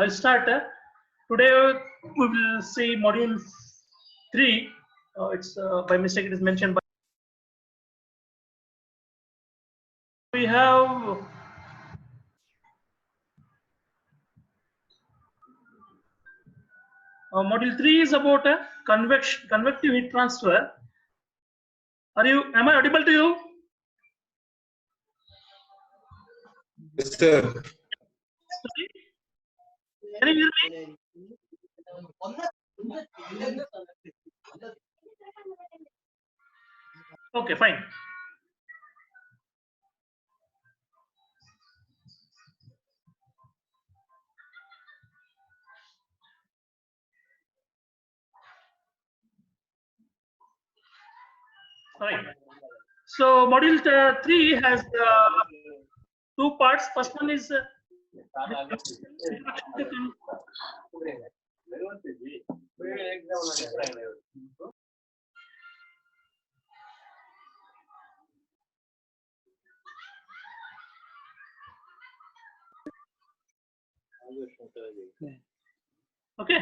I'll start. Today we will see module 3. It's by mistake it is mentioned. But we have module 3 is about convective heat transfer. Am I audible to you? Yes, sir. Sorry? Can you hear me? Okay, fine. Right. So module 3 has two parts. First one is okay.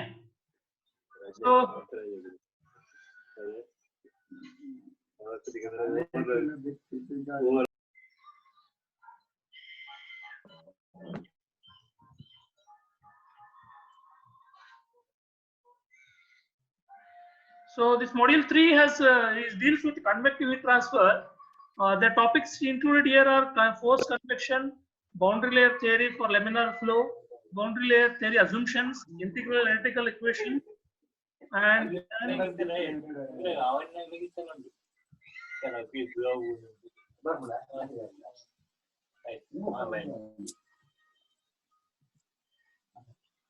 So this module 3 has deals with convective heat transfer. The topics included here are force convection, boundary layer theory for laminar flow, boundary layer theory assumptions, integral analytical equation, and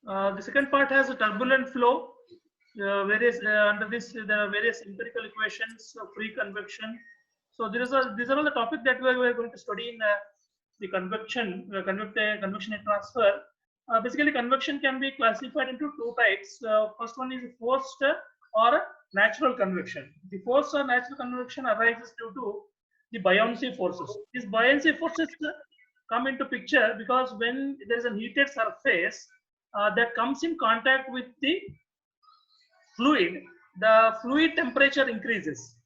the second part has a turbulent flow. Under this there are various empirical equations of free convection. So these are all the topics that we are going to study in the convection heat transfer. Basically, convection can be classified into two types. First one is forced or natural convection. The forced or natural convection arises due to the buoyancy forces. These buoyancy forces come into picture because when there is a heated surface that comes in contact with the fluid, the fluid temperature increases.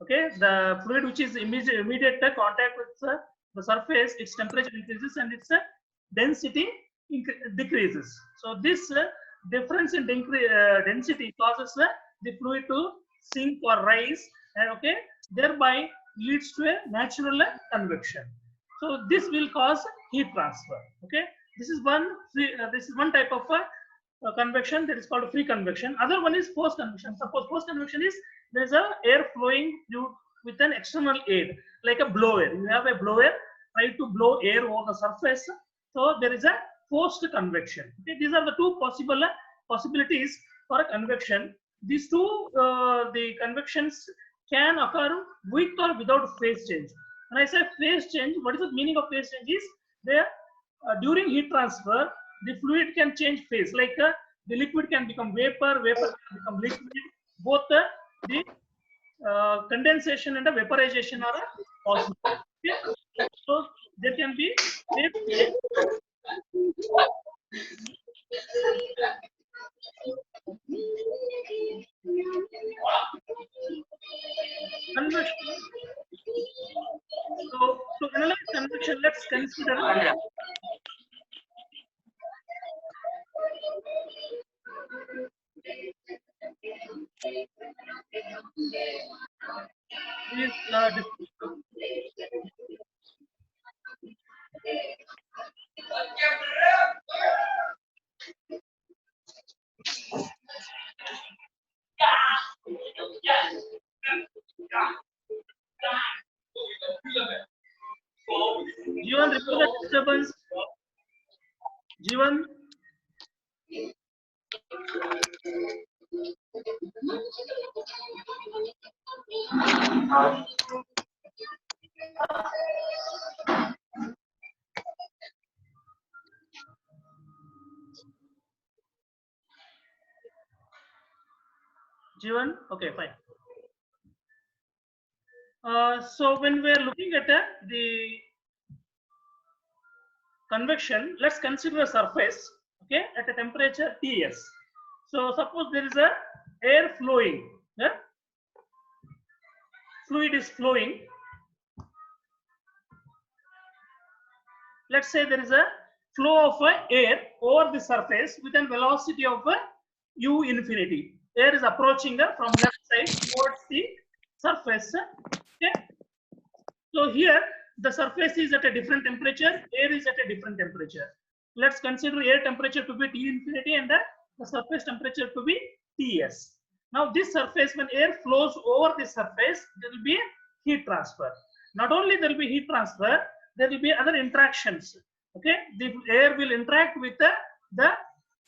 Okay, the fluid which is immediate contact with the surface, its temperature increases and its density decreases. So this difference in density causes the fluid to sink or rise, and okay, thereby leads to a natural convection. So this will cause heat transfer. Okay, this is one type of convection that is called free convection. Other one is forced convection. Suppose forced convection is there is a air flowing with an external aid, like a blower. You have a blower try to blow air over the surface, so there is a forced convection. Okay, these are the two possibilities for a convection. These two the convections can occur with or without phase change. When I say phase change, what is the meaning of phase change? Is there during heat transfer the fluid can change phase, like the liquid can become vapor, vapor can become liquid. Both the condensation and the vaporization are possible. Okay? So there can be convection. So to analyze convection, let's consider is G1 remove the disturbance. G1. G1. Okay, fine. So when we are looking at the convection, let's consider a surface. okay, at a temperature Ts. So suppose there is a air flowing, yeah? Fluid is flowing. Let's say there is a flow of air over the surface with a velocity of u infinity. Air is approaching from left side towards the surface. Okay. So here the surface is at a different temperature, air is at a different temperature. Let's consider air temperature to be T infinity and the surface temperature to be Ts. Now this surface, when air flows over the surface, there will be a heat transfer. Not only there will be heat transfer, there will be other interactions. Okay, the air will interact with the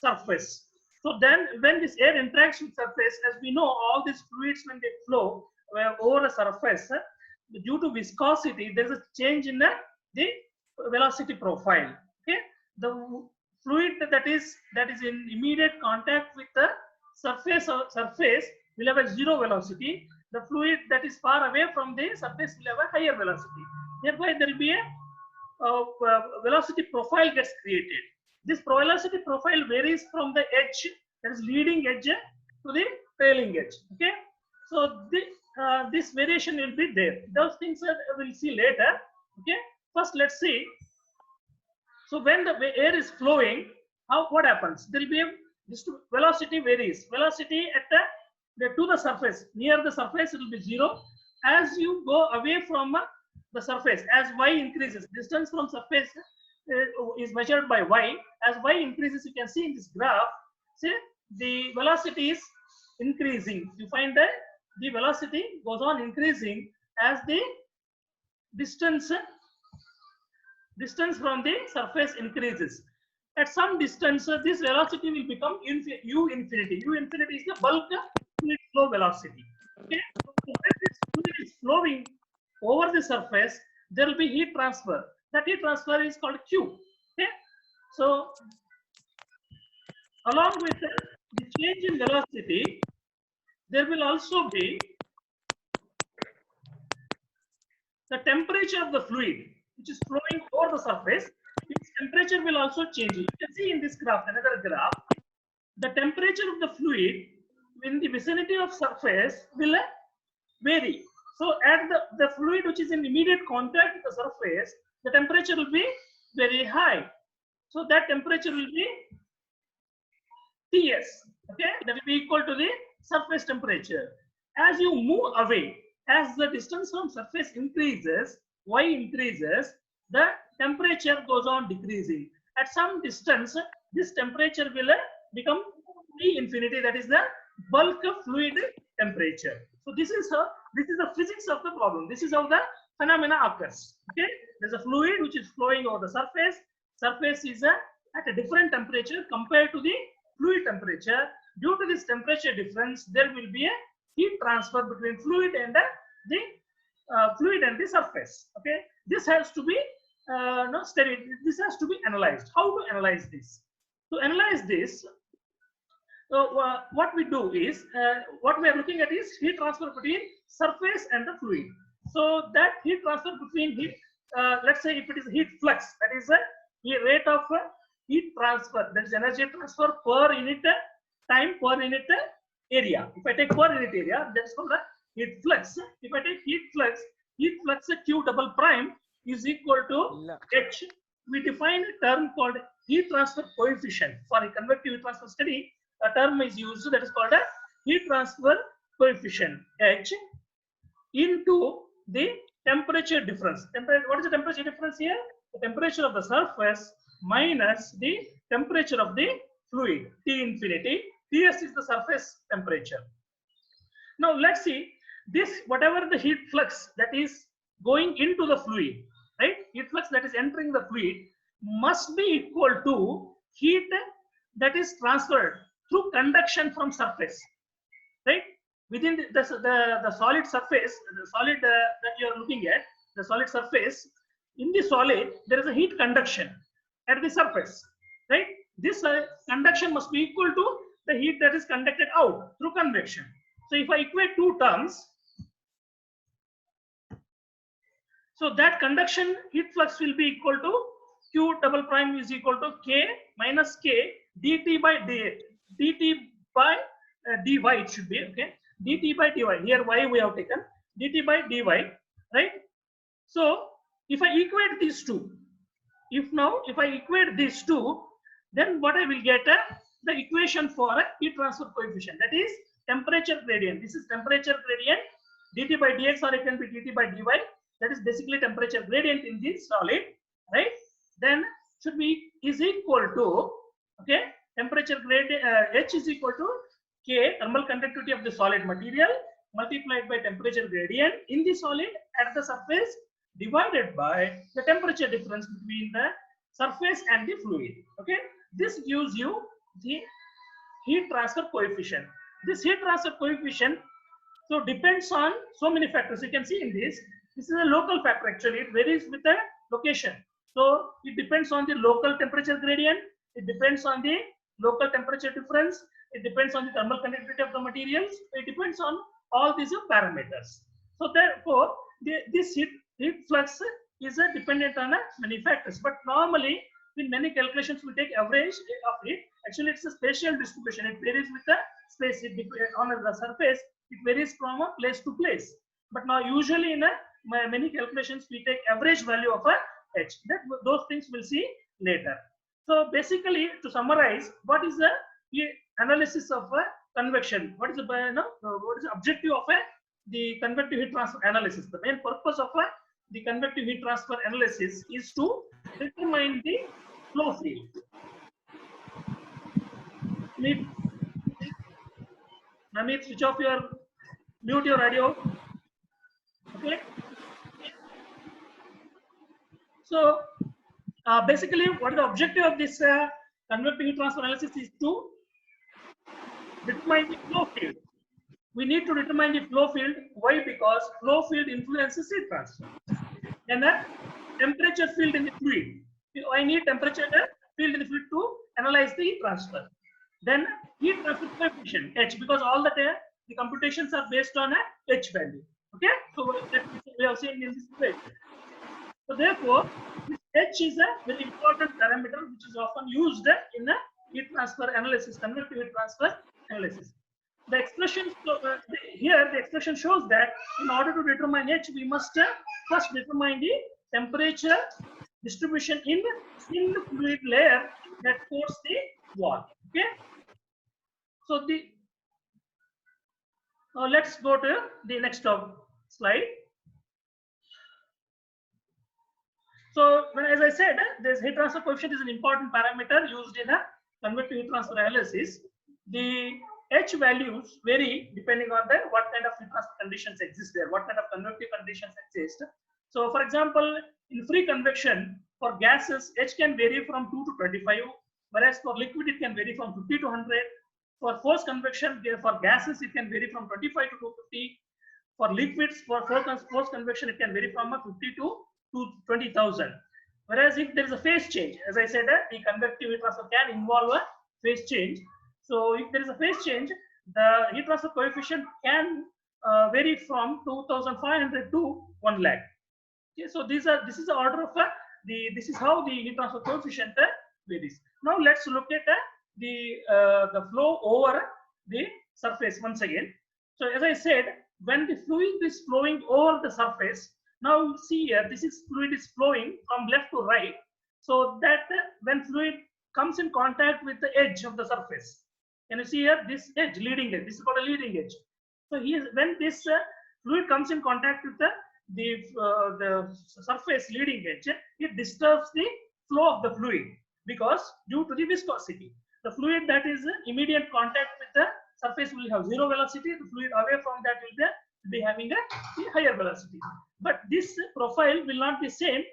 surface. So then when this air interacts with surface, as we know, all these fluids, when they flow over a surface, due to viscosity, there is a change in the velocity profile. Okay, the fluid that is in immediate contact with the surface will have a zero velocity. The fluid that is far away from the surface will have a higher velocity. Thereby, there will be a velocity profile gets created. This velocity profile varies from the edge, that is leading edge, to the trailing edge. Okay, so this variation will be there. Those things we'll see later. Okay, first let's see. So when the air is flowing, what happens? There will be this velocity varies. Velocity at to the surface, near the surface, it will be zero. As you go away from the surface, as y increases, distance from surface is measured by y. As y increases, you can see in this graph, see the velocity is increasing. You find that the velocity goes on increasing as the distance from the surface increases. At some distance, this velocity will become u infinity. U infinity is the bulk fluid flow velocity. Okay, so when this fluid is flowing over the surface, there will be heat transfer. That heat transfer is called Q. Okay, so along with the change in velocity, there will also be the temperature of the fluid which is flowing over the surface. Its temperature will also change. You can see in this graph, another graph, the temperature of the fluid in the vicinity of surface will vary. So at the fluid which is in immediate contact with the surface, the temperature will be very high. So that temperature will be Ts. Okay, that will be equal to the surface temperature. As you move away, as the distance from surface increases, y increases, the temperature goes on decreasing. At some distance, this temperature will become T infinity, that is the bulk of fluid temperature. So this is the physics of the problem. This is how the phenomena occurs. Okay, there's a fluid which is flowing over the surface. Surface is at a different temperature compared to the fluid temperature. Due to this temperature difference, there will be a heat transfer between fluid and the surface. Okay, this has to be studied. This has to be analyzed. How to analyze this? To analyze this, what we do is, what we are looking at is heat transfer between surface and the fluid. So that heat transfer between heat, let's say if it is heat flux, that is the rate of heat transfer, that is energy transfer per unit time per unit area. If I take per unit area, that's called the heat flux. If I take heat flux Q double prime is equal to H. We define a term called heat transfer coefficient. For a convective heat transfer study, a term is used that is called a heat transfer coefficient, H, into the temperature difference. What is the temperature difference here? The temperature of the surface minus the temperature of the fluid, T infinity. Ts is the surface temperature. Now let's see this, whatever the heat flux that is going into the fluid, right? Heat flux that is entering the fluid must be equal to heat that is transferred through conduction from surface, right? Within the solid surface, the solid that you are looking at, the solid surface, in the solid there is a heat conduction at the surface, right? This conduction must be equal to the heat that is conducted out through convection. So if I equate two terms, so that conduction heat flux will be equal to Q double prime is equal to K minus K dt by dy it should be, okay, dt by dy. Here y we have taken dt by dy, right? So if I equate these two, if I equate these two, then what I will get the equation for a heat transfer coefficient, that is temperature gradient. This is temperature gradient, dt by dx, or it can be dt by dy. That is basically temperature gradient in this solid, right? Then should be is equal to, okay, temperature gradient H is equal to K, thermal conductivity of the solid material, multiplied by temperature gradient in the solid at the surface, divided by the temperature difference between the surface and the fluid. Okay, this gives you the heat transfer coefficient. This heat transfer coefficient so depends on so many factors. You can see in this is a local factor. Actually, it varies with the location. So it depends on the local temperature gradient. It depends on the local temperature difference. It depends on the thermal conductivity of the materials. It depends on all these parameters. So therefore, this heat flux is dependent on many factors. But normally, in many calculations, we take average of it. Actually, it's a spatial distribution. It varies with the space. On the surface, it varies from a place to place. But now, usually in many calculations, we take average value of a H. Those things we'll see later. So basically, to summarize, what is the analysis of convection? What is the what is the objective of the convective heat transfer analysis? The main purpose of the convective heat transfer analysis is to determine the flow field. Namit, switch off mute your radio. Okay. So basically, what is the objective of this convective heat transfer analysis is to determine the flow field. We need to determine the flow field. Why? Because flow field influences heat transfer. And the temperature field in the fluid. I need temperature field in the fluid to analyze the heat transfer. Then heat transfer coefficient H, because all the computations are based on a H value. Okay, so that we have seen in this way. So therefore, H is a very important parameter which is often used in a heat transfer analysis, convective heat transfer analysis. The expression here, the expression shows that in order to determine H, we must first determine the temperature distribution in the fluid layer that coats the wall. Okay. So let's go to the next slide. So as I said, this heat transfer coefficient is an important parameter used in a convective heat transfer analysis. The H values vary depending on what kind of heat transfer conditions exist there, what kind of convective conditions exist. So for example, in free convection, for gases, H can vary from 2 to 25, whereas for liquid, it can vary from 50 to 100. For forced convection, for gases, it can vary from 25 to 250. For liquids, for forced convection, it can vary from 50 to 20,000. Whereas if there is a phase change, as I said, the convective heat transfer can involve a phase change. So if there is a phase change, the heat transfer coefficient can vary from 2,500 to 1 lakh. Okay, so this is the order of this is how the heat transfer coefficient varies. Now let's look at the flow over the surface once again. So as I said, when the fluid is flowing over the surface, now see here, fluid is flowing from left to right. So that when fluid comes in contact with the edge of the surface, can you see here this edge, leading edge? This is called a leading edge. So here, when this fluid comes in contact with the surface leading edge, it disturbs the flow of the fluid because due to the viscosity. The fluid that is in immediate contact with the surface will have zero velocity. The fluid away from that will be having a higher velocity. But this profile will not be same.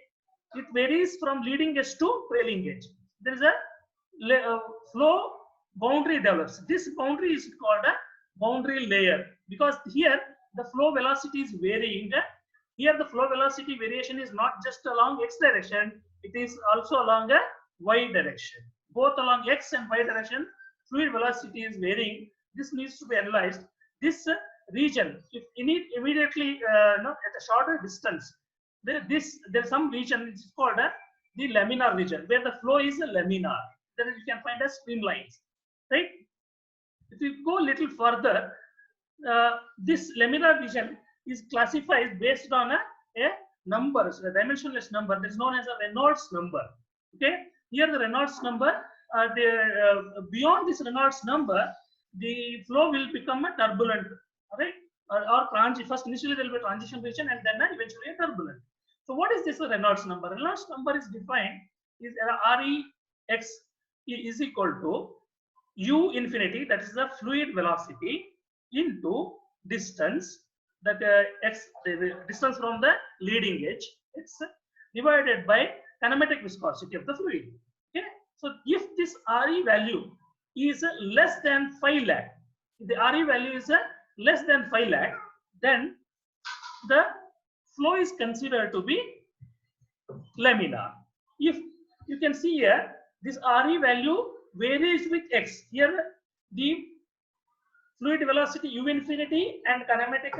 It varies from leading edge to trailing edge. There is a flow boundary develops. This boundary is called a boundary layer because here the flow velocity is varying. Here the flow velocity variation is not just along x direction, it is also along a y direction. Both along x and y direction, fluid velocity is varying. This needs to be analyzed. This region, if immediately at a shorter distance, there's some region which is called the laminar region where the flow is laminar. then you can find as streamlines, right? If you go a little further, this laminar region is classified based on a number, so a dimensionless number that is known as a Reynolds number. Okay, here the Reynolds number, beyond this Reynolds number, the flow will become a turbulent, right? Or first initially there will be a transition region and then eventually a turbulent. So what is this Reynolds number? Reynolds number is defined is Rex is equal to U infinity, that is the fluid velocity, into distance, that x, the distance from the leading edge, x, divided by kinematic viscosity of the fluid. Okay, so if this Re value is less than 5 lakh, if the Re value is less than 5 lakh, then the flow is considered to be laminar. If you can see here, this Re value varies with x. Here the fluid velocity U infinity and kinematic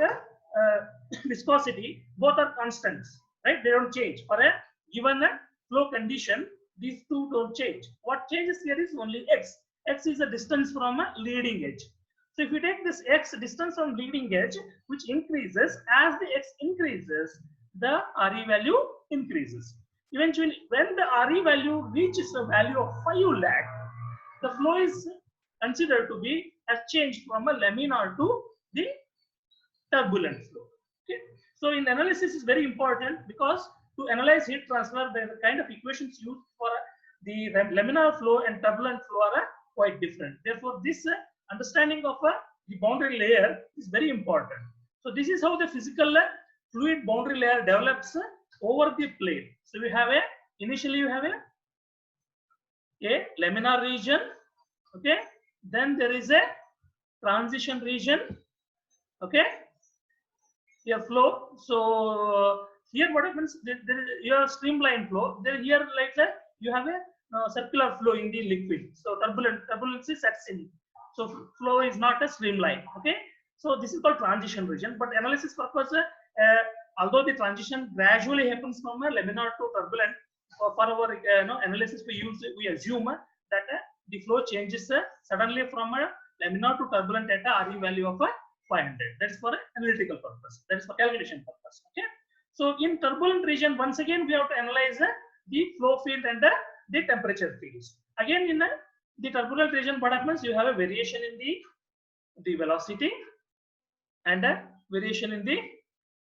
viscosity both are constants, right? They don't change. For a given flow condition, these two don't change. What changes here is only x. X is the distance from a leading edge. So if you take this x distance from leading edge, which increases as the x increases, the Re value increases. Eventually, when the Re value reaches a value of 5 lakh, the flow is considered to be has changed from a laminar to the turbulent flow. Okay, so in analysis is very important, because to analyze heat transfer, the kind of equations used for the laminar flow and turbulent flow are quite different. Therefore, this understanding of the boundary layer is very important. So this is how the physical fluid boundary layer develops over the plane. So we have initially you have a laminar region, okay, then there is a transition region, okay, here flow. So here what happens, there is your streamline flow, there here like that you have a circular flow in the liquid. So turbulence sets in, so flow is not a streamline. Okay, so this is called transition region. But analysis purpose, although the transition gradually happens from a laminar to turbulent, for our analysis we assume that the flow changes suddenly from a laminar to turbulent at a Re value of 500. That is for analytical purpose. That is for calculation purpose. Okay. So in turbulent region, once again we have to analyze the flow field and the temperature fields. Again in the turbulent region, what happens? You have a variation in the velocity and a variation in the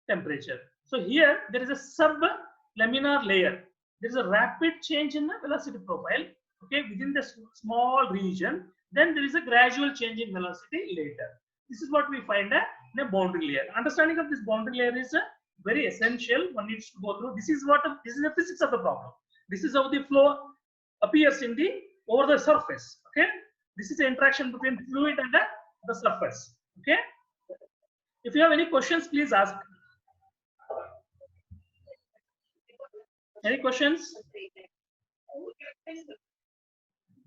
temperature. So here there is a sub-laminar layer. There is a rapid change in the velocity profile, okay, within the small region. Then there is a gradual change in velocity later. This is what we find in a boundary layer. Understanding of this boundary layer is very essential. One needs to go through. This is the physics of the problem. This is how the flow appears in over the surface. Okay, this is the interaction between fluid and the surface. Okay, if you have any questions, please ask. Any questions?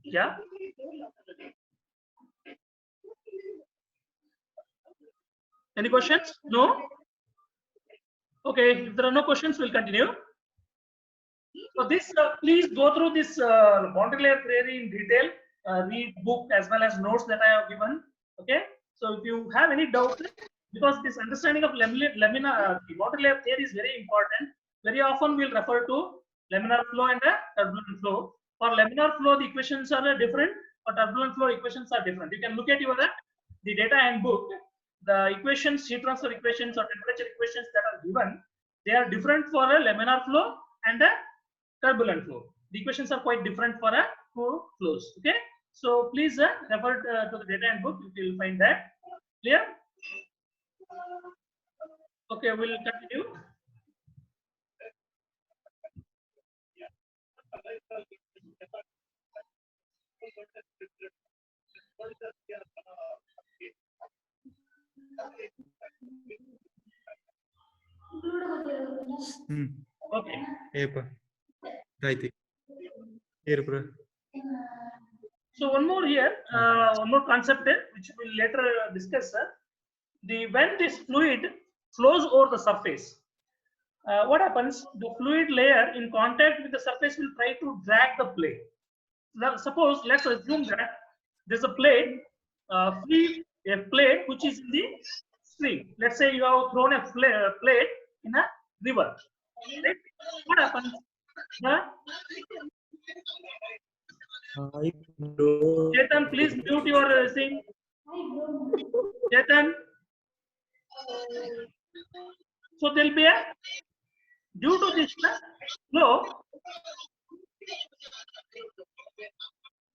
Yeah. Any questions? No? Okay, if there are no questions, we'll continue. So this, please go through this boundary layer theory in detail. Read book as well as notes that I have given. Okay. So if you have any doubts, because this understanding of laminar boundary layer theory is very important. Very often we'll refer to laminar flow and turbulent flow. For laminar flow, the equations are different. For turbulent flow, equations are different. You can look at your the data handbook. The equations, heat transfer equations or temperature equations that are given, they are different for a laminar flow and a turbulent flow. The equations are quite different for two flows. Okay, so please refer to the data handbook. You will find that. Clear? Okay, we'll continue. Okay. So one more here, one more concept which we'll later discuss. When this fluid flows over the surface, what happens? The fluid layer in contact with the surface will try to drag the plane. suppose let's assume that there's a plate, a plate which is in the stream. Let's say you have thrown a plate in a river. Right? What happens? Chetan, please mute your thing. Chetan. So there'll be a, due to this flow,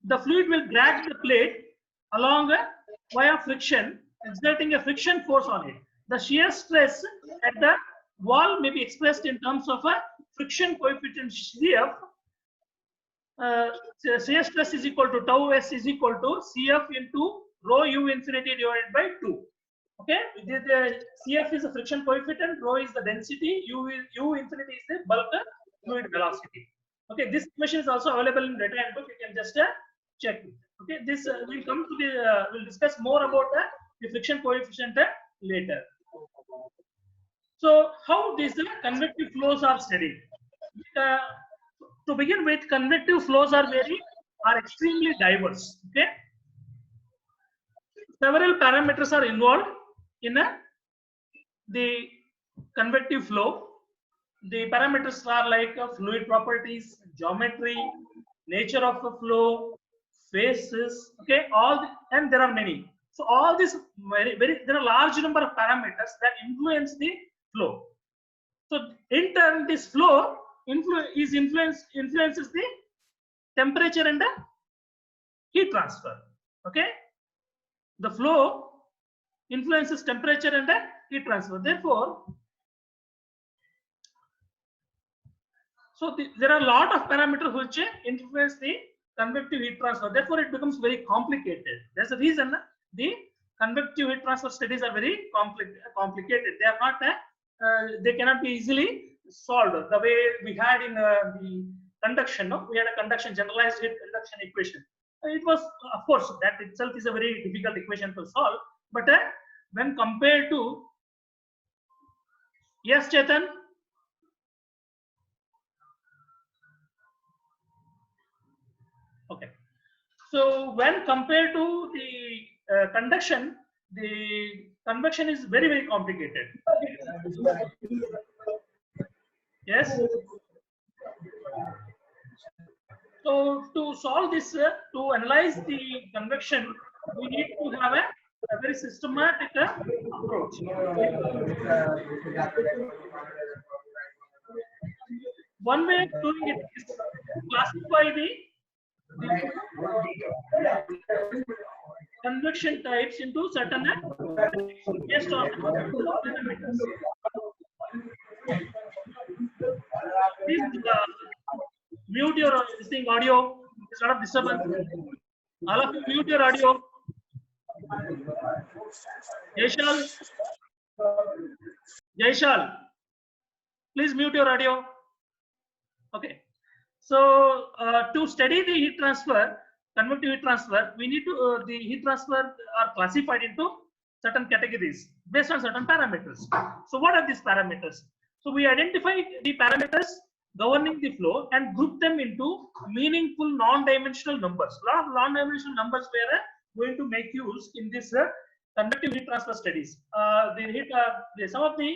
the fluid will drag the plate along via friction, exerting a friction force on it. The shear stress at the wall may be expressed in terms of a friction coefficient CF. Shear stress is equal to tau S is equal to CF into rho U infinity divided by 2. Okay, the CF is the friction coefficient, rho is the density, U infinity is the bulk fluid velocity. Okay, this equation is also available in data handbook. You can just check it. Okay, this will come to the we'll discuss more about the friction coefficient later. So how these convective flows are studied? To begin with, convective flows are extremely diverse. Okay, several parameters are involved in the convective flow. The parameters are like fluid properties, geometry, nature of the flow, phases. Okay, and there are many. So all this there are a large number of parameters that influence the flow. So in turn, this flow influences the temperature and the heat transfer. Okay, the flow influences temperature and the heat transfer. Therefore, there are a lot of parameters which influence the convective heat transfer. Therefore, it becomes very complicated. There's a reason the convective heat transfer studies are very complicated. They are not they cannot be easily solved the way we had in the conduction. No? We had a conduction, generalized heat conduction equation. It was, of course, that itself is a very difficult equation to solve. But when compared to, yes, Chetan. Okay. So when compared to the conduction, the convection is very, very complicated. Yes. So to solve this, to analyze the convection, we need to have a very systematic approach. One way of doing it is classify the convection types into certain based on parameters. Please mute your audio. It's a lot of disturbance. All of you mute your audio. Jaishal, please mute your audio. Okay. So to study the heat transfer, convective heat transfer, we need to the heat transfer are classified into certain categories based on certain parameters. So what are these parameters? So we identify the parameters governing the flow and group them into meaningful non-dimensional numbers. A lot of non-dimensional numbers we are going to make use in this convective heat transfer studies. Some of the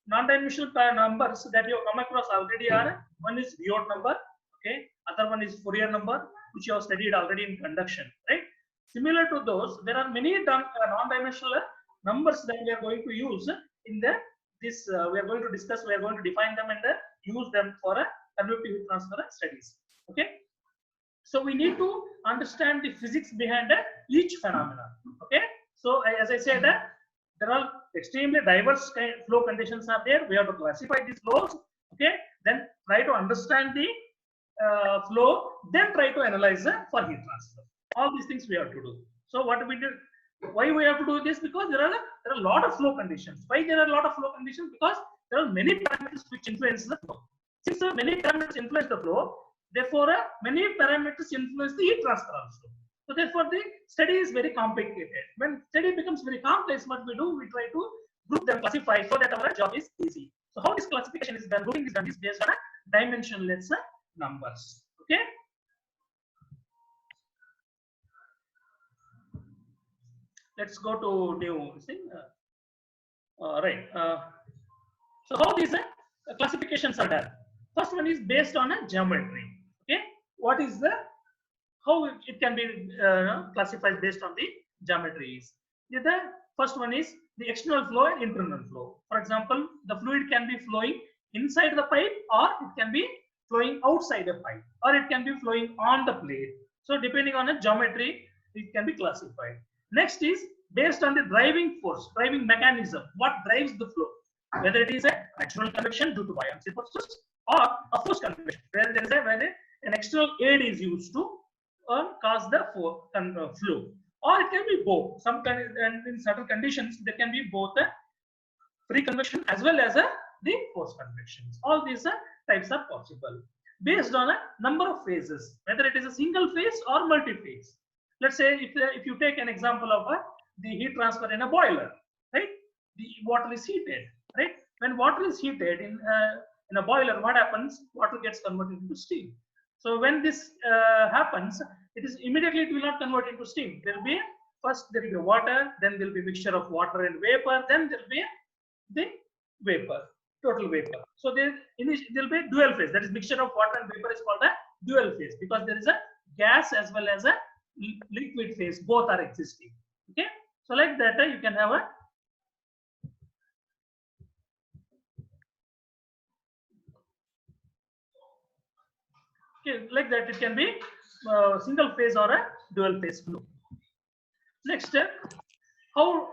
non-dimensional numbers that you have come across already are, one is Biot number, okay, other one is Fourier number, which you have studied already in conduction, right? Similar to those, there are many non-dimensional numbers that we are going to use in this. We are going to discuss. We are going to define them and use them for convective heat transfer studies. Okay. So we need to understand the physics behind each phenomena. Okay. So as I said, there are extremely diverse flow conditions are there. We have to classify these flows. Okay. Then try to understand the flow. Then try to analyze for heat transfer. All these things we have to do. So what we do? Why we have to do this? Because there are a lot of flow conditions. Why there are a lot of flow conditions? Because there are many parameters which influence the flow. Since many parameters influence the flow, therefore many parameters influence the heat transfer also. So therefore the study is very complicated. When study becomes very complex, what we do, we try to group them, classify, so that our job is easy. So how this classification is done, grouping is done is based on dimensionless numbers. Okay. let's go to new thing. Right. So how these classifications are done? First one is based on a geometry. Okay, what is the how it can be classified based on the geometries? The first one is the external flow and internal flow. For example, the fluid can be flowing inside the pipe, or it can be flowing outside the pipe, or it can be flowing on the plate. So depending on a geometry, it can be classified. Next is based on the driving force, driving mechanism, what drives the flow, whether it is a natural convection due to buoyancy forces or a forced convection, where there is an external aid is used to cause the flow, or it can be both. Some kind, and in certain conditions there can be both a free convection as well as the forced convections. All these types are possible based on a number of phases, whether it is a single phase or multi-phase. Let's say if you take an example of the heat transfer in a boiler, right? The water is heated, right? When water is heated in a boiler, what happens? Water gets converted into steam. So when this happens, it is immediately it will not convert into steam. There will be first there will be water, then there will be mixture of water and vapor, then there will be the vapor, total vapor. So there will be dual phase. That is mixture of water and vapor is called a dual phase, because there is a gas as well as a liquid phase. Both are existing. Okay. So like that, you can have a like that. It can be single phase or a dual phase flow. Next, how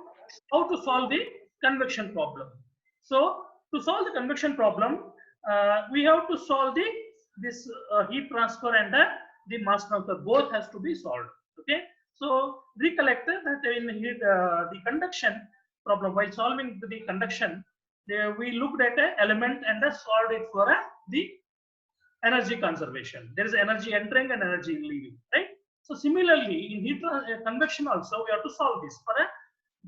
to solve the convection problem? So to solve the convection problem, we have to solve this heat transfer and the mass transfer. Both has to be solved. Okay. So recollect that in the conduction problem, while solving the conduction, we looked at an element and solved it for the energy conservation. There is energy entering and energy leaving, right? So similarly, in heat convection also, we have to solve this for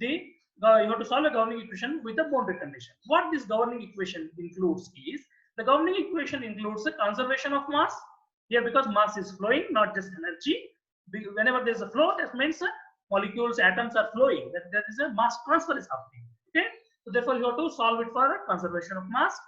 you have to solve a governing equation with a boundary condition. What this governing equation includes is the governing equation includes the conservation of mass here, because mass is flowing, not just energy. Whenever there is a flow, that means molecules, atoms are flowing. That there is a mass transfer is happening. Okay, so therefore you have to solve it for a conservation of mass.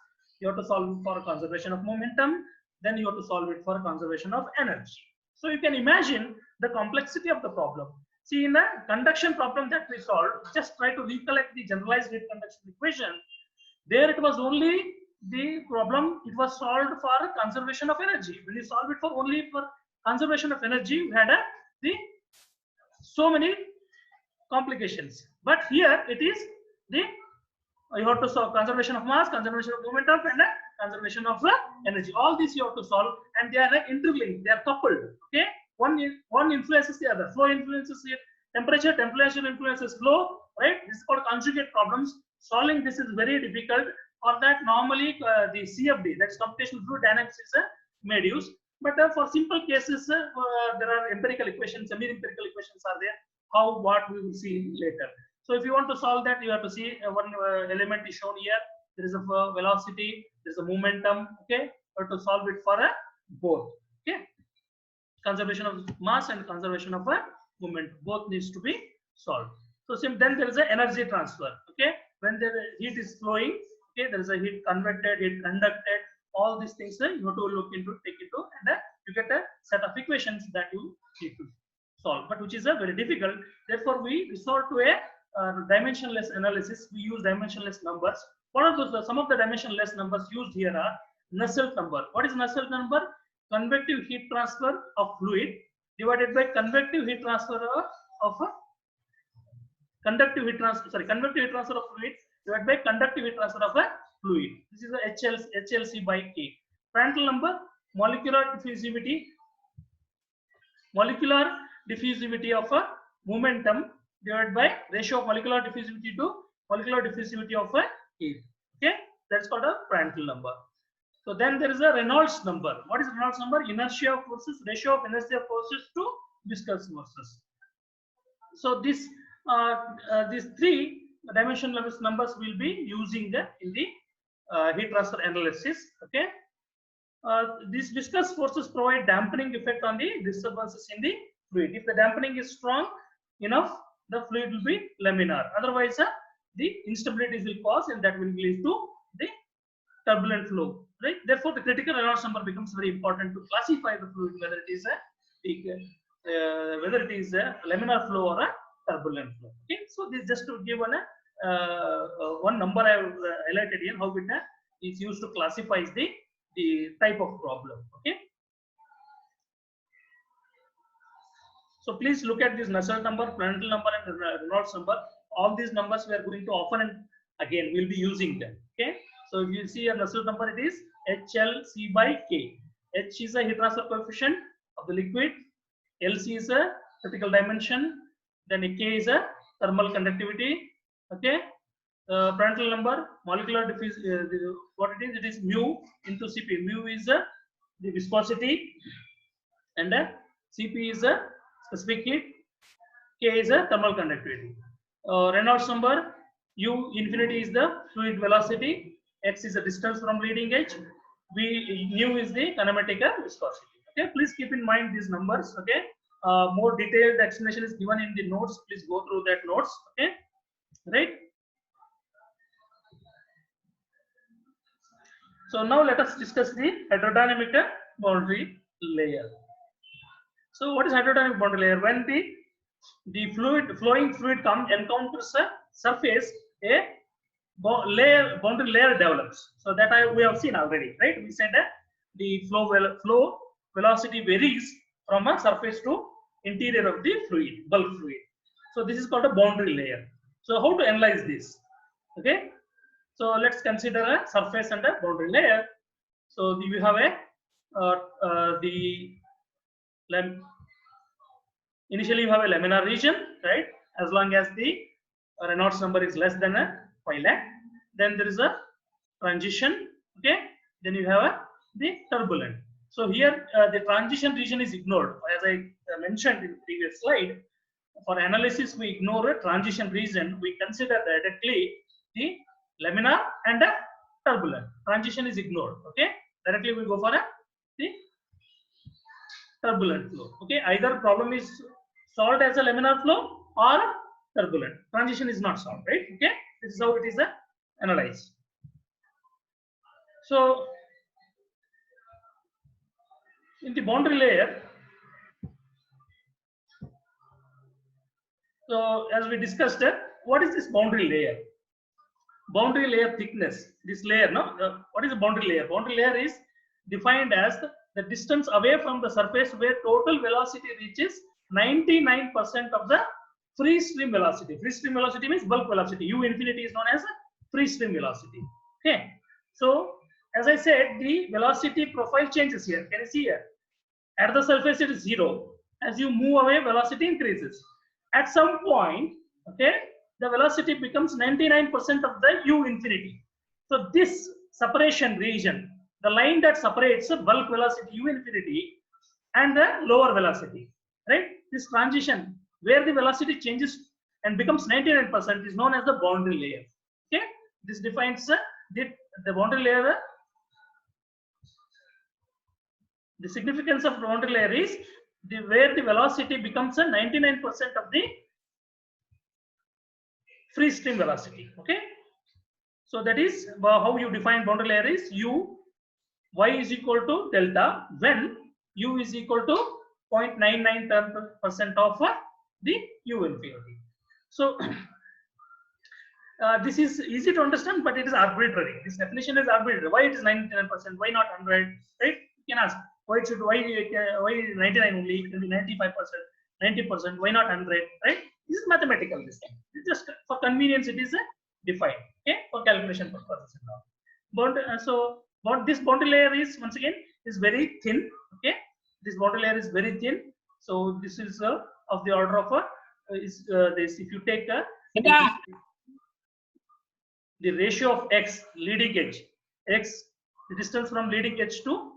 You have to solve it for a conservation of momentum. Then you have to solve it for conservation of energy. So you can imagine the complexity of the problem. See, in the conduction problem that we solved, just try to recollect the generalized heat conduction equation. There it was only the problem, it was solved for conservation of energy. When you solve it for only for conservation of energy, we had so many complications. But here it is you have to solve conservation of mass, conservation of momentum, and conservation of energy. All these you have to solve, and they are interlinked. They are coupled. Okay, one influences the other. Flow influences the temperature. Temperature influences flow. Right. This is called conjugate problems. Solving this is very difficult. For that, normally the CFD, that's computational fluid dynamics, is made use. But for simple cases, there are empirical equations, semi-empirical equations are there. What we will see later. So if you want to solve that, you have to see one element is shown here. There is a velocity, there is a momentum. Okay, you have to solve it for both. Okay, conservation of mass and conservation of moment, both needs to be solved. So then there is an energy transfer. Okay, when the heat is flowing, okay, there is a heat convected, heat conducted. All these things you have to look into, take into, and you get a set of equations that you need to solve, but which is very difficult. Therefore, we resort to a dimensionless analysis. We use dimensionless numbers. What are those? Some of the dimensionless numbers used here are Nusselt number. What is Nusselt number? Convective heat transfer of fluid divided by convective heat transfer of conductive heat transfer. Sorry, convective heat transfer of fluid divided by conductive heat transfer of a fluid. This is the HLC by K. Prandtl number, molecular diffusivity of a momentum divided by ratio of molecular diffusivity to molecular diffusivity of a heat. Okay, that's called a Prandtl number. So then there is a Reynolds number. What is Reynolds number? Inertia of forces, ratio of inertia forces to viscous forces. So these three dimensionless numbers will be using in the heat transfer analysis. Okay, these viscous forces provide dampening effect on the disturbances in the fluid. If the dampening is strong enough, the fluid will be laminar. Otherwise, the instabilities will cause, and that will lead to the turbulent flow. Right. Therefore, the critical Reynolds number becomes very important to classify the fluid, whether it is a laminar flow or a turbulent flow. Okay. So this just to give one number I have highlighted here, how it is used to classify the type of problem. Okay. So please look at this Nusselt number, Prandtl number, and Reynolds number. All these numbers we are going to often and again we'll be using them. Okay. So if you see a Nusselt number, it is HLC/K. H is a heat transfer coefficient of the liquid. LC is a critical dimension. Then K is a thermal conductivity. Okay. Prandtl number, molecular what it is? It is mu into Cp. Mu is the viscosity, and Cp is a specific heat. K is a thermal conductivity. Reynolds number, U infinity is the fluid velocity. X is the distance from leading edge. Nu is the kinematic viscosity. Okay, please keep in mind these numbers. Okay, more detailed explanation is given in the notes. Please go through that notes. Okay, right. So now let us discuss the hydrodynamic boundary layer. So what is hydrodynamic boundary layer? When the flowing fluid encounters a surface, a boundary layer develops. So that we have seen already, right? We said that the flow velocity varies from a surface to interior of the fluid, bulk fluid. So this is called a boundary layer. So how to analyze this? Okay. So let's consider a surface and a boundary layer. So we have initially you have a laminar region, right? As long as the Reynolds number is less than 5 lakh. Then there is a transition. Okay. Then you have the turbulent. So here the transition region is ignored. As I mentioned in the previous slide, for analysis we ignore a transition region. We consider directly the laminar and turbulent. Transition is ignored. Okay. Directly we go for the turbulent flow. Okay. Either problem is solved as a laminar flow or turbulent. Transition is not solved, right? Okay. This is how it is analyzed. So in the boundary layer, so as we discussed, what is this boundary layer? Boundary layer thickness. This layer, no? What is a boundary layer? Boundary layer is defined as the distance away from the surface where total velocity reaches 99% of the free stream velocity. Free stream velocity means bulk velocity. U infinity is known as free stream velocity. Okay. So as I said, the velocity profile changes here. Can you see here? At the surface it is 0. As you move away, velocity increases. At some point, okay, the velocity becomes 99% of the U infinity. So this separation region, the line that separates the bulk velocity U infinity and the lower velocity, right? This transition where the velocity changes and becomes 99% is known as the boundary layer. Okay, this defines the boundary layer. The significance of boundary layer is where the velocity becomes 99% of the free stream velocity. Okay, so that is how you define boundary layer is y is equal to delta when U is equal to 0.99% of the U infinity. So this is easy to understand, but it is arbitrary. This definition is arbitrary. Why it is 99%? Why not 100? Right? You can ask why 99 only? It can be 95%, 90%. Why not 100? Right? This is mathematical. This thing. It's just for convenience, it is defined. Okay, for calculation purposes and all. But so what this boundary layer is, once again, is very thin. Okay, this boundary layer is very thin. So this is of the order of this. If you take the ratio of x leading edge, x the distance from leading edge to.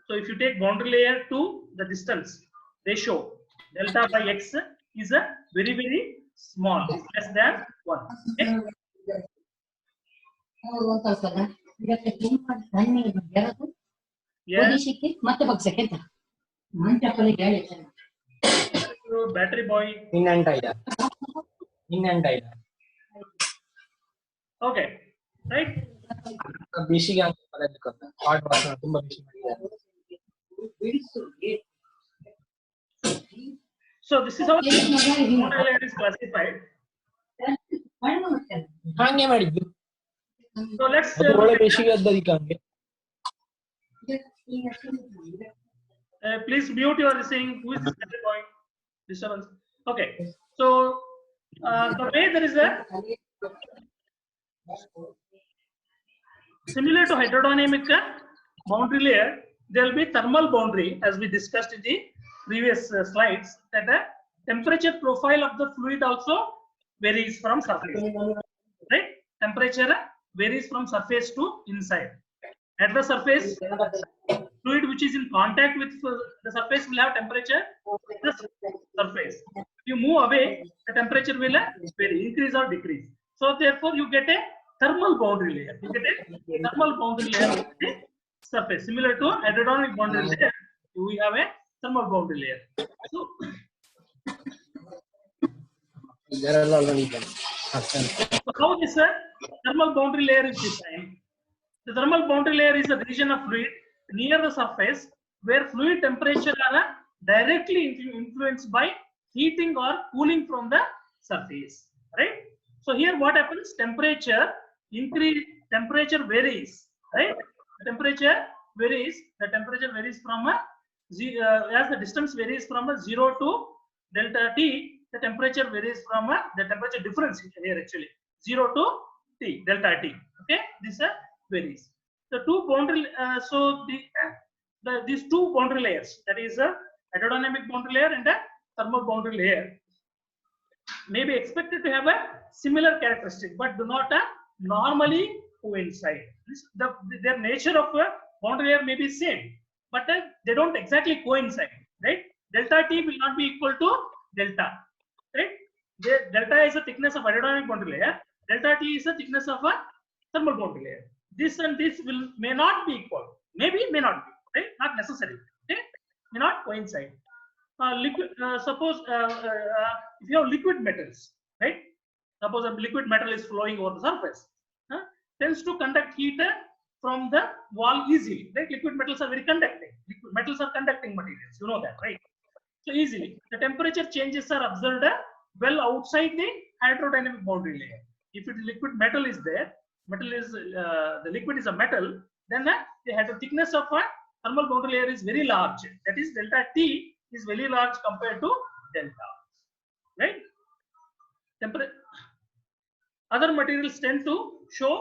So if you take boundary layer to the distance ratio, delta by x is a very small. It's less than 1. Okay? Yeah. Battery boy. in and out. Okay, right? ಬೇಸಿಗೆ ಅಂತ ಬರೋದಕ್ಕೆ hot water ತುಂಬಾ ಬೇಸಿಗೆ ಮಾಡಿದ್ದಾರೆ. So this is how boundary layer is classified. ಹಾಗೆ ಮಾಡಿದ್ದು. So let's ಅದು ಒಳ್ಳೆ ಬೇಸಿಗೆ ಅದಕ್ಕೆ ಹಂಗೆ. please mute your saying. Who is this point? Disturbance. Okay. So the way there is a similar to hydrodynamic boundary layer, there will be thermal boundary, as we discussed in the previous slides, that the temperature profile of the fluid also varies from surface. Right? Temperature varies from surface to inside. At the surface, fluid which is in contact with the surface will have temperature at the surface. If you move away, the temperature will vary, increase or decrease. So therefore, you get a thermal boundary layer. You get a thermal boundary layer on the surface. Similar to hydrodynamic boundary layer, we have a thermal boundary layer. So how this thermal boundary layer is designed? The thermal boundary layer is a region of fluid near the surface where fluid temperature are directly influenced by heating or cooling from the surface. Right? So here what happens? Temperature varies. Right? The temperature varies. The temperature varies from as the distance varies from 0 to delta T. The temperature varies from the temperature difference here actually 0 to T delta T. Okay, this varies. The two boundary so these two boundary layers, that is a hydrodynamic boundary layer and a thermal boundary layer, may be expected to have a similar characteristic but do not normally coincide. Their nature of a boundary layer may be same, but they don't exactly coincide. Right? Delta T will not be equal to delta. Right? Delta is the thickness of hydrodynamic boundary layer. Delta T is the thickness of a thermal boundary layer. This and this may not be equal. Maybe, may not be. Right? Not necessary. Okay? May not coincide. Suppose if you have liquid metals, right? Suppose a liquid metal is flowing over the surface, tends to conduct heat from the wall easily. Right? Liquid metals are very conducting. Liquid metals are conducting materials. You know that, right? So easily, the temperature changes are observed well outside the hydrodynamic boundary layer. If it is liquid metal is there, the liquid is a metal, then the thickness of a thermal boundary layer is very large. That is, delta T is very large compared to delta. Right? Other materials tend to show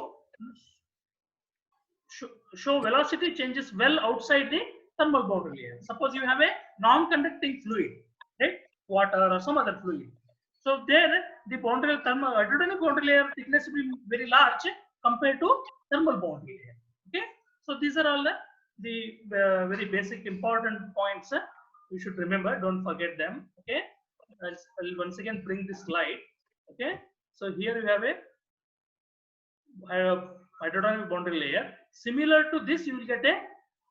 velocity changes well outside the thermal boundary layer. Suppose you have a non-conducting fluid, right? Water or some other fluid. So there, the hydrodynamic boundary layer thickness will be very large compared to thermal boundary layer. Okay, so these are all the very basic important points you should remember. Don't forget them. Okay, I'll once again bring this slide. Okay, so here you have a hydrodynamic boundary layer. Similar to this, you will get a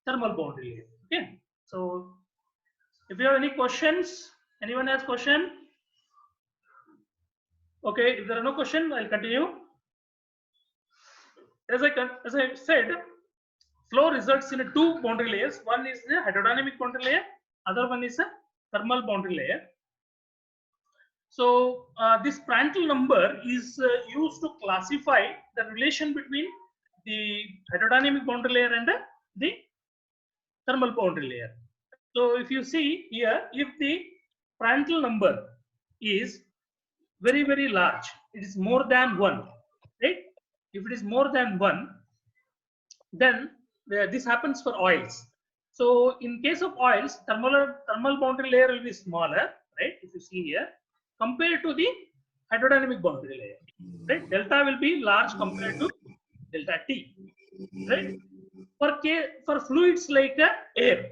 thermal boundary layer. Okay, so if you have any questions, anyone has question? Okay, if there are no questions, I'll continue. As I said, flow results in two boundary layers. One is the hydrodynamic boundary layer, other one is a thermal boundary layer. So this Prandtl number is used to classify the relation between the hydrodynamic boundary layer and the thermal boundary layer. So if you see here, if the Prandtl number is very, very large, it is more than 1, right? If it is more than 1, then this happens for oils. So in case of oils, thermal boundary layer will be smaller, right? If you see here, compared to the hydrodynamic boundary layer, right? Delta will be large compared to delta T, right? For fluids like air,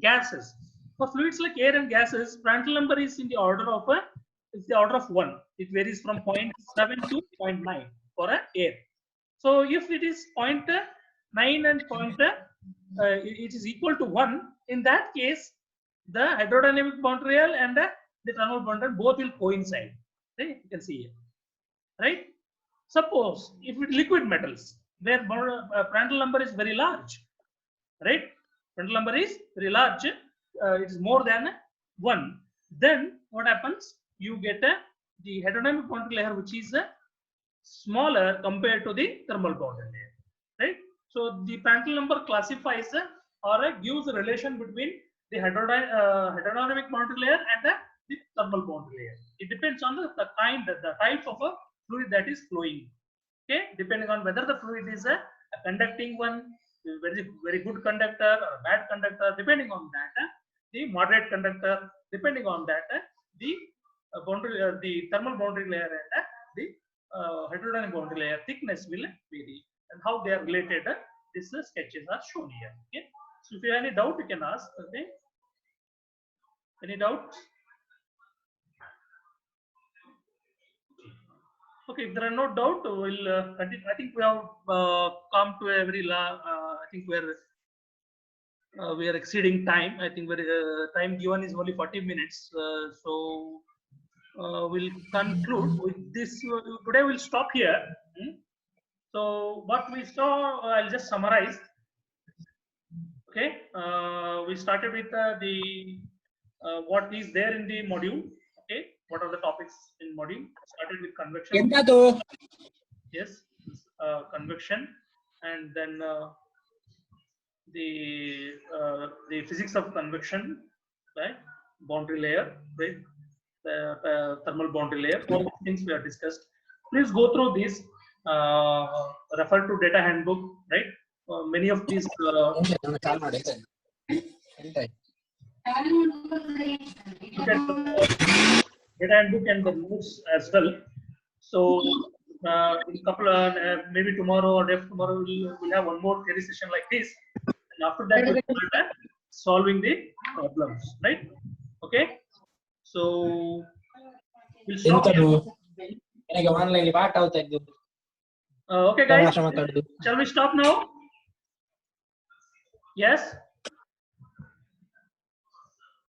gases, for fluids like air and gases, Prandtl number is in the order of 1. It varies from 0.7 to 0.9 for air. So if it is 0.9 and it is equal to 1, in that case, the hydrodynamic boundary layer and the thermal boundary both will coincide. Okay, you can see here, right? Suppose if it liquid metals, where Prandtl number is very large, right? Prandtl number is very large, it is more than 1. Then what happens? You get the heterodynamic boundary layer, which is smaller compared to the thermal boundary layer, right? So the Prandtl number classifies or gives a relation between the heterodynamic boundary layer and the thermal boundary layer. It depends on the kind, the type of a fluid that is flowing. Okay, depending on whether the fluid is a conducting one, very good conductor or a bad conductor, depending on that, the moderate conductor, depending on that, the boundary, the thermal boundary layer and the heterodynamic boundary layer thickness will vary, and how they are related. These sketches are shown here. Okay, so if you have any doubt, you can ask. Okay, any doubt? Okay, if there are no doubt, we'll continue. I think we have come to a very I think we are exceeding time. I think time given is only 40 minutes. So we'll conclude with this. Today we'll stop here. So what we saw, I'll just summarize. Okay, we started with the what is there in the module. Okay, what are the topics in module? Started with convection. Yes, convection, and then the physics of convection, right? Boundary layer, right? The thermal boundary layer. All these things we have discussed. Please go through this. Refer to data handbook, right? Many of these. Data handbook and the notes as well. So in a couple of maybe tomorrow or day after tomorrow we'll have one more theory session like this, and after that we'll start solving the problems, right? Okay, so we'll stop here. Okay guys, shall we stop now? Yes.